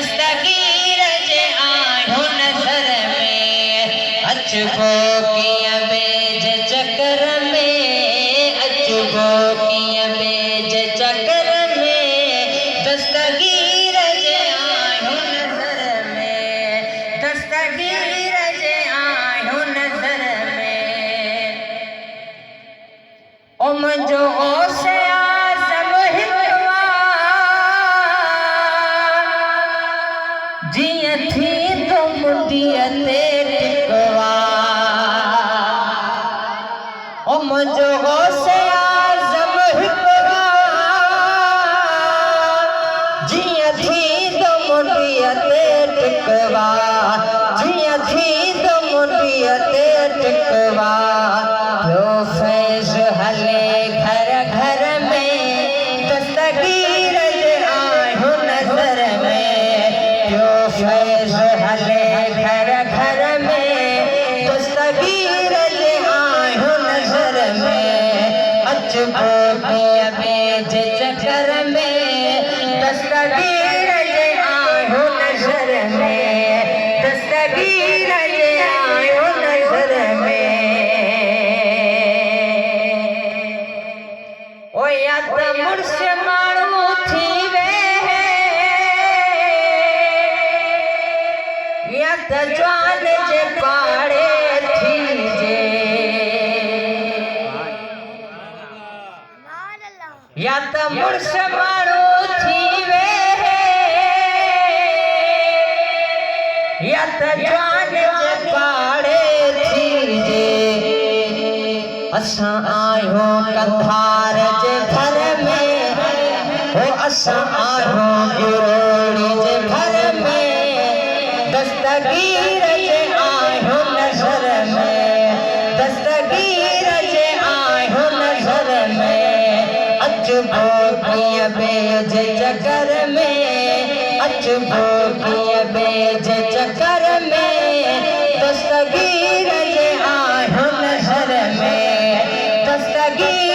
दस्तगीर जे आयो नजर में अचबो किया बेज चक्कर में अचबो किया बेज चक्कर में दस्तगीर जे आयो नजर में दस्तगीर जे आयो नजर में ओ मुंहिंजो ओसे आज़म हिकवा जिया थी तो मुंडिया ते टिकवा ओ मुंहिंजो ओसे आज़म हिकवा जिया थी तो मुंडिया ते टिकवा जिया थी तो मुंडिया ते टिकवा लो फैज़ हले घर घर में दस्तगीर जे आयो नजर में यो फैज़ हले घर घर में दस्तगीर जे आयो नजर में अचबो किया बेज चक्कर में दस्तगीर जे आयो नजर में दस्तगीर जे आयो नजर में ओ या त मुर्श माण्हू थी वे या त जवान जे पाड़े थी जे या त मुर्श माण्हू थी वे या त जवान जे पाड़े थी जे असां आयो कंधार जे घर में हो असां आयो गिरोड़ी जे घर में दस्तगीर जे आयो नजर में दस्तगीर जे आयो नजर में अचबो किया बेज चक्कर में अचबो किया बेज चक्कर में दस्तगीर जे आयो नजर में दस्तगीर